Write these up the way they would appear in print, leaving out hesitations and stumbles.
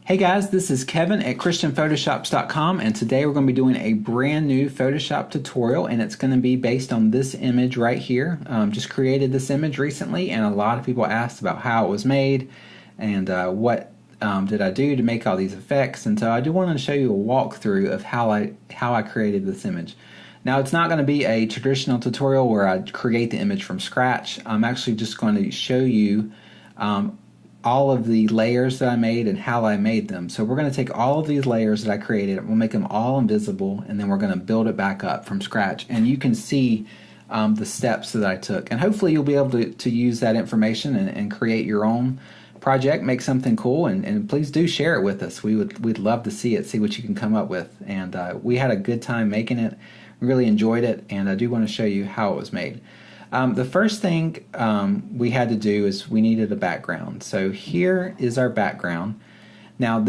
Hey guys, this is Kevin at ChristianPhotoshops.com, and today we're going to be doing a brand new Photoshop tutorial, and it's going to be based on this image right here. Just created this image recently, and a lot of people asked about how it was made and what did I do to make all these effects. And so I do want to show you a walkthrough of how I created this image. Now, it's not going to be a traditional tutorial where I create the image from scratch. I'm actually just going to show you all of the layers that I made and how I made them. So we're going to take all of these layers that I created, we'll make them all invisible, and then we're going to build it back up from scratch. And you can see the steps that I took. And hopefully you'll be able to use that information and create your own project, make something cool, and please do share it with us. We'd love to see it, see what you can come up with. And we had a good time making it, really enjoyed it, and I do want to show you how it was made. The first thing we had to do is we needed a background. So here is our background. Now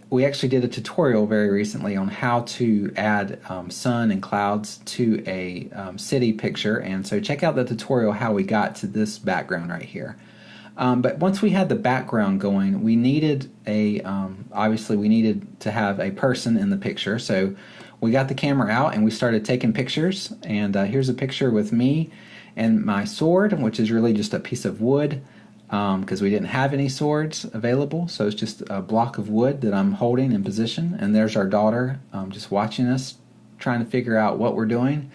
we actually did a tutorial very recently on how to add sun and clouds to a city picture, and so check out the tutorial how we got to this background right here. But once we had the background going, we needed obviously we needed to have a person in the picture. So we got the camera out and we started taking pictures, and here's a picture with me and my sword, which is really just a piece of wood because we didn't have any swords available, so it's just a block of wood that I'm holding in position. And there's our daughter just watching us, trying to figure out what we're doing.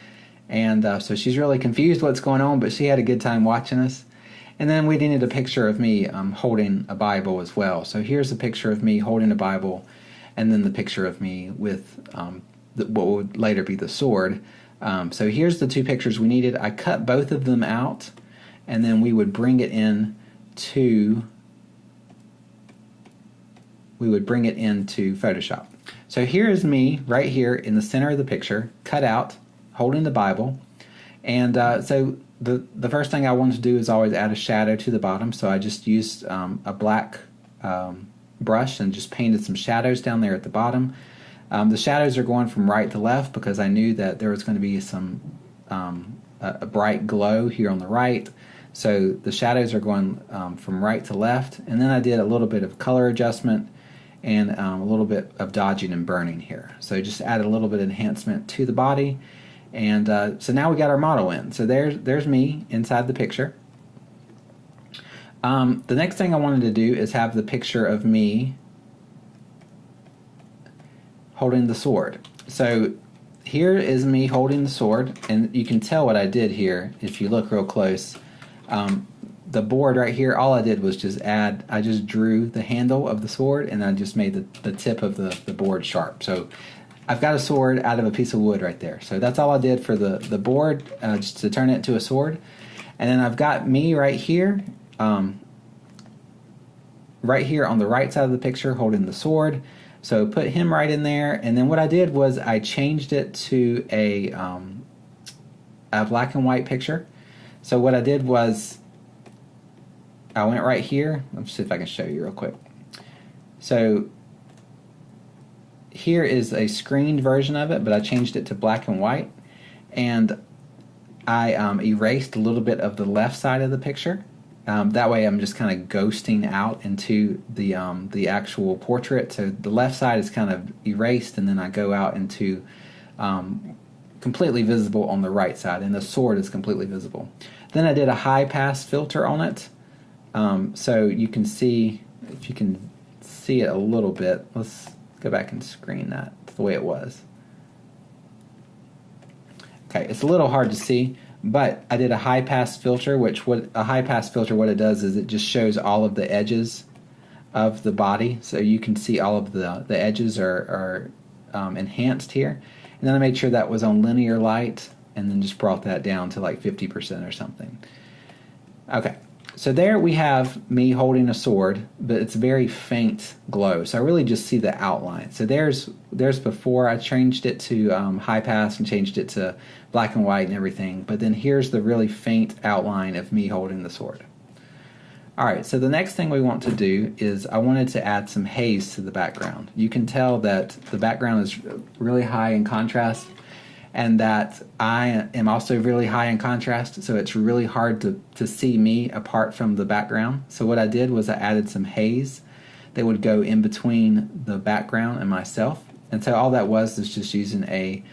And so she's really confused what's going on, but she had a good time watching us. And then we needed a picture of me holding a Bible as well. So here's a picture of me holding a Bible, and then the picture of me with what would later be the sword. So here's the two pictures we needed. I cut both of them out, and then we would bring it into Photoshop. So here is me right here in the center of the picture, cut out, holding the Bible. And so the first thing I wanted to do is always add a shadow to the bottom. So I just used a black brush and just painted some shadows down there at the bottom. The shadows are going from right to left because I knew that there was going to be some a bright glow here on the right. So the shadows are going from right to left. And then I did a little bit of color adjustment and a little bit of dodging and burning here. So just added a little bit of enhancement to the body. And so now we got our model in. So there's me inside the picture. The next thing I wanted to do is have the picture of me holding the sword. So here is me holding the sword, and you can tell what I did here if you look real close. The board right here, all I did was I just drew the handle of the sword, and I just made the tip of the board sharp. So I've got a sword out of a piece of wood right there. So that's all I did for the board, just to turn it into a sword. And then I've got me right here on the right side of the picture holding the sword. So put him right in there, and then what I did was I changed it to a black and white picture. So what I did was I went right here. Let's see if I can show you real quick. So here is a screened version of it, but I changed it to black and white, and I erased a little bit of the left side of the picture. That way I'm just kind of ghosting out into the actual portrait. So the left side is kind of erased, and then I go out into completely visible on the right side, and the sword is completely visible. Then I did a high pass filter on it. So you can see, if you can see it a little bit, let's go back and screen that the way it was. Okay, it's a little hard to see, but I did a high pass filter, what it does is it just shows all of the edges of the body, so you can see all of the edges are enhanced here. And then I made sure that was on linear light, and then just brought that down to like 50% or something. Okay, so there we have me holding a sword, but it's very faint glow, so I really just see the outline. So there's before I changed it to high pass and changed it to black and white and everything, but then here's the really faint outline of me holding the sword. Alright, so the next thing we want to do is I wanted to add some haze to the background. You can tell that the background is really high in contrast, and that I am also really high in contrast, so it's really hard to see me apart from the background. So what I did was I added some haze that would go in between the background and myself. And so all that was just using a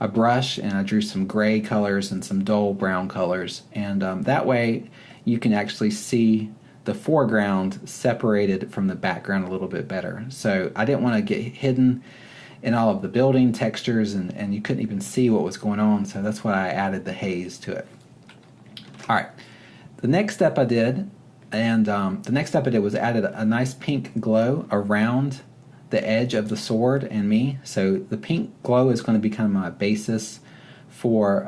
brush, and I drew some gray colors and some dull brown colors. And that way you can actually see the foreground separated from the background a little bit better. So I didn't want to get hidden in all of the building textures, and you couldn't even see what was going on. So that's why I added the haze to it. All right, the next step I did, was added a nice pink glow around the edge of the sword and me. So the pink glow is going to be kind of my basis for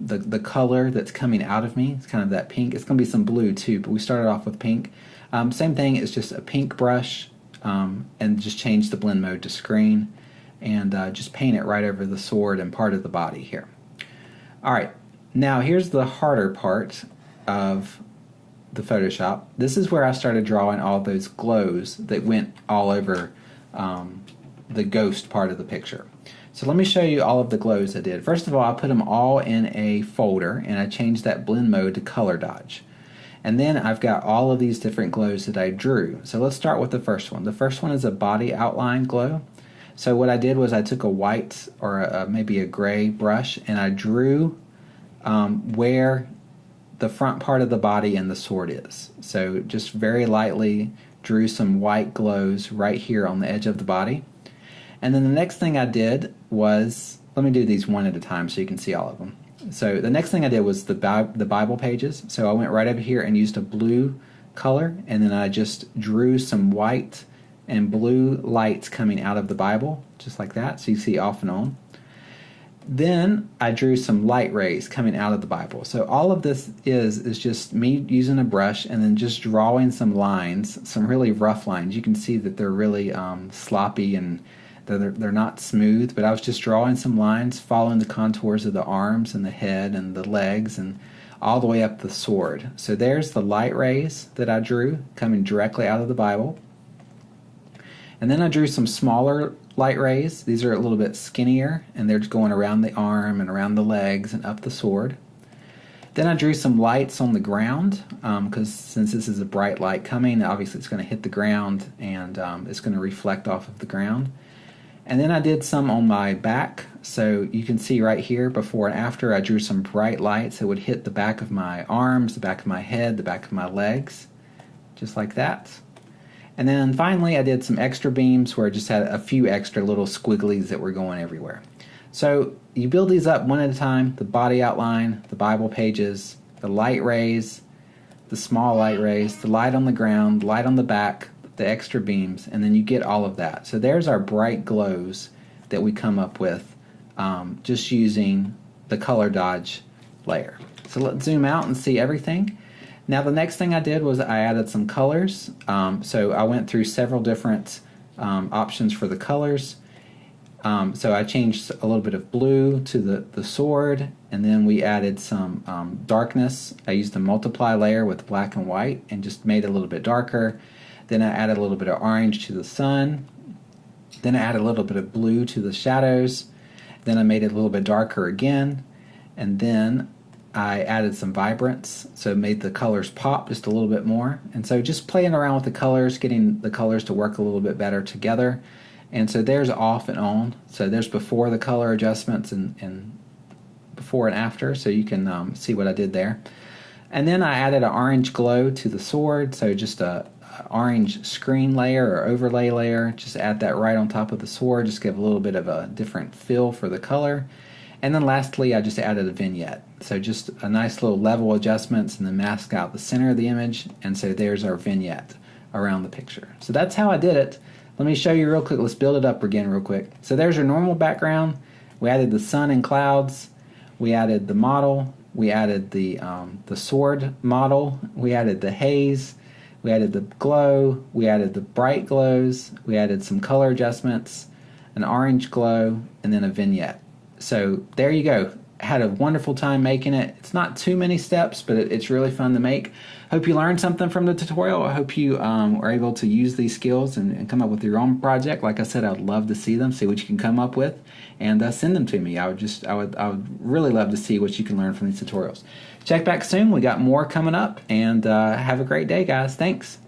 the color that's coming out of me. It's kind of that pink. It's going to be some blue too, but we started off with pink. Same thing, it's just a pink brush, and just change the blend mode to screen, and just paint it right over the sword and part of the body here. All right, now here's the harder part of the Photoshop. This is where I started drawing all those glows that went all over the ghost part of the picture. So let me show you all of the glows I did. First of all, I put them all in a folder, and I changed that blend mode to color dodge. And then I've got all of these different glows that I drew. So let's start with the first one. The first one is a body outline glow. So what I did was I took a white or maybe a gray brush, and I drew where the front part of the body and the sword is. So just very lightly drew some white glows right here on the edge of the body. And then the next thing I did was, let me do these one at a time so you can see all of them. So the next thing I did was the Bible pages. So I went right over here and used a blue color, and then I just drew some white and blue lights coming out of the Bible, just like that, so you see off and on. Then I drew some light rays coming out of the Bible. So all of this is just me using a brush and then just drawing some lines, some really rough lines. You can see that they're really sloppy and they're not smooth, but I was just drawing some lines following the contours of the arms and the head and the legs and all the way up the sword. So there's the light rays that I drew coming directly out of the Bible. And then I drew some smaller light rays. These are a little bit skinnier, and they're just going around the arm and around the legs and up the sword. Then I drew some lights on the ground, because since this is a bright light coming, obviously it's going to hit the ground, and it's going to reflect off of the ground. And then I did some on my back, so you can see right here before and after I drew some bright lights that would hit the back of my arms, the back of my head, the back of my legs, just like that. And then finally I did some extra beams where I just had a few extra little squigglies that were going everywhere. So you build these up one at a time: the body outline, the Bible pages, the light rays, the small light rays, the light on the ground, light on the back, the extra beams, and then you get all of that. So there's our bright glows that we come up with just using the color dodge layer. So let's zoom out and see everything. Now the next thing I did was I added some colors. So I went through several different options for the colors. So I changed a little bit of blue to the sword, and then we added some darkness. I used a multiply layer with black and white and just made it a little bit darker. Then I added a little bit of orange to the sun. Then I added a little bit of blue to the shadows. Then I made it a little bit darker again. And then I added some vibrance, so it made the colors pop just a little bit more. And so just playing around with the colors, getting the colors to work a little bit better together. And so there's off and on. So there's before the color adjustments and before and after, so you can see what I did there. And then I added an orange glow to the sword, so just a orange screen layer or overlay layer. Just add that right on top of the sword, just give a little bit of a different feel for the color. And then lastly, I just added a vignette. So just a nice little level adjustments and then mask out the center of the image. And so there's our vignette around the picture. So that's how I did it. Let me show you real quick. Let's build it up again real quick. So there's your normal background. We added the sun and clouds. We added the model. We added the sword model. We added the haze. We added the glow. We added the bright glows. We added some color adjustments, an orange glow, and then a vignette. So there you go. Had a wonderful time making it. It's not too many steps, but it's really fun to make. Hope you learned something from the tutorial. I hope you are able to use these skills and come up with your own project. Like I said, I'd love to see them, see what you can come up with, and send them to me. I would really love to see what you can learn from these tutorials. Check back soon. We got more coming up, and have a great day, guys. Thanks.